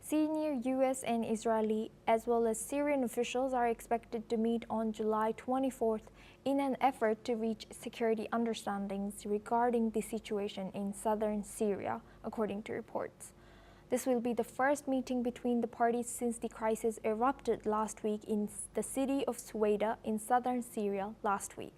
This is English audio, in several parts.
Senior U.S. and Israeli as well as Syrian officials are expected to meet on July 24th in an effort to reach security understandings regarding the situation in southern Syria, according to reports. This will be the first meeting between the parties since the crisis erupted last week in the city of Sweida in southern Syria last week.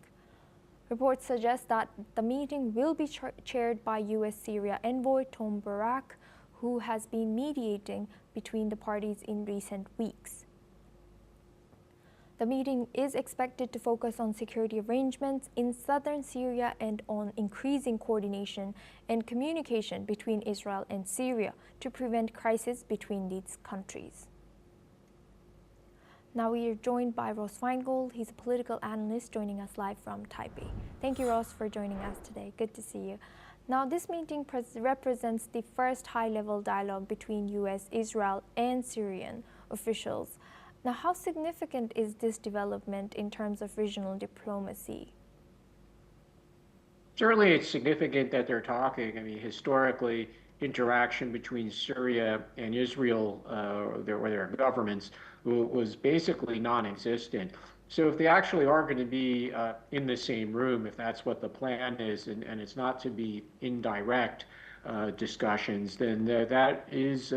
Reports suggest that the meeting will be chaired by U.S.-Syria envoy Tom Barak, who has been mediating between the parties in recent weeks. The meeting is expected to focus on security arrangements in southern Syria and on increasing coordination and communication between Israel and Syria to prevent crisis between these countries. Now we are joined by Ross Feingold. He's a political analyst joining us live from Taipei. Thank you, Ross, for joining us today. Good to see you. Now, this meeting represents the first high-level dialogue between U.S., Israel, and Syrian officials. Now, how significant is this development in terms of regional diplomacy? Certainly, it's significant that they're talking. I mean, historically, interaction between Syria and Israel, or their governments, was basically non-existent. So if they actually are going to be in the same room, if that's what the plan is, and it's not to be indirect discussions, then that is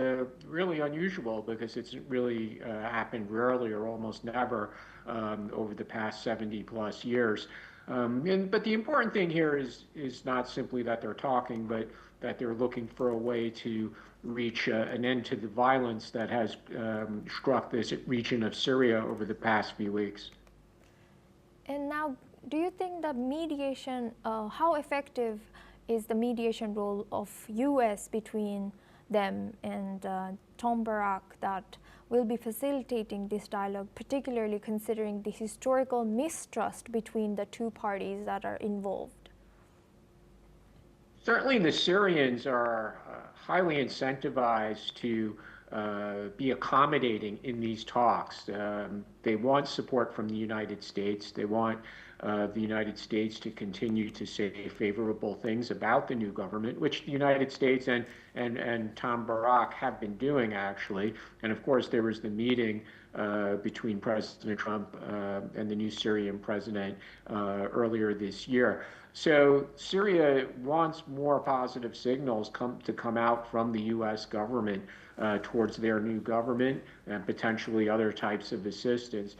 really unusual, because it's really happened rarely or almost never over the past 70 plus years. But the important thing here is not simply that they're talking, but that they're looking for a way to reach an end to the violence that has struck this region of Syria over the past few weeks. And now, do you think that mediation, how effective is the mediation role of U.S. between them and Tom Barak that will be facilitating this dialogue, particularly considering the historical mistrust between the two parties that are involved? Certainly the Syrians are highly incentivized to be accommodating in these talks. They want support from the United States. They want the United States to continue to say favorable things about the new government, which the United States and Tom Barak have been doing, actually. And of course, there was the meeting between President Trump and the new Syrian president earlier this year. So Syria wants more positive signals to come out from the U.S. government towards their new government and potentially other types of assistance.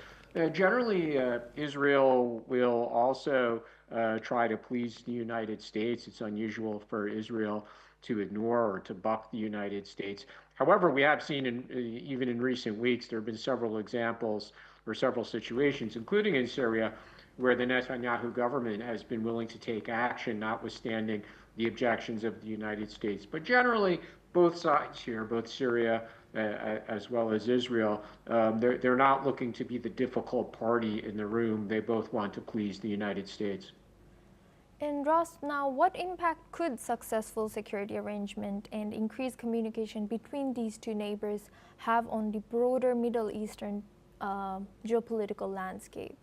Generally, Israel will also try to please the United States. It's unusual for Israel to ignore or to buck the United States. However, we have seen even in recent weeks, there have been several examples or several situations, including in Syria, where the Netanyahu government has been willing to take action, notwithstanding the objections of the United States. But generally, both sides here, both Syria as well as Israel, they're not looking to be the difficult party in the room. They both want to please the United States. And Ross, now what impact could successful security arrangement and increased communication between these two neighbors have on the broader Middle Eastern geopolitical landscape?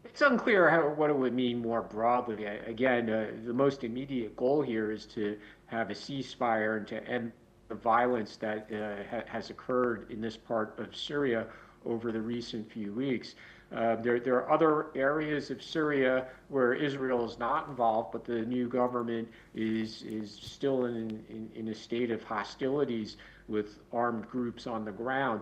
It's unclear what it would mean more broadly. Again, the most immediate goal here is to have a ceasefire and to end the violence that has occurred in this part of Syria over the recent few weeks. There are other areas of Syria where Israel is not involved, but the new government is still in a state of hostilities with armed groups on the ground.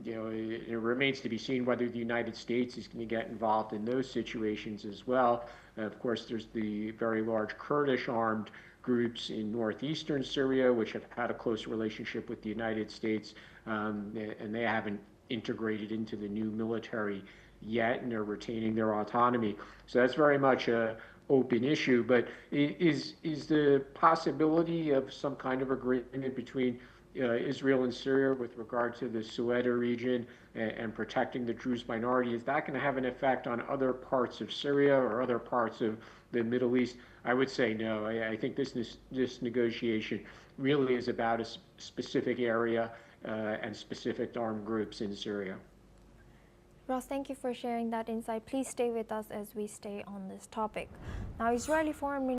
It remains to be seen whether the United States is going to get involved in those situations as well. Of course, there's the very large Kurdish armed groups in northeastern Syria, which have had a close relationship with the United States, and they haven't integrated into the new military yet, and they're retaining their autonomy. So that's very much an open issue. But is the possibility of some kind of agreement between Israel and Syria with regard to the Sweida region and protecting the Druze minority, is that going to have an effect on other parts of Syria or other parts of the Middle East? I would say no. I think this negotiation really is about a specific area and specific armed groups in Syria. Ross, thank you for sharing that insight. Please stay with us as we stay on this topic. Now, Israeli Foreign Minister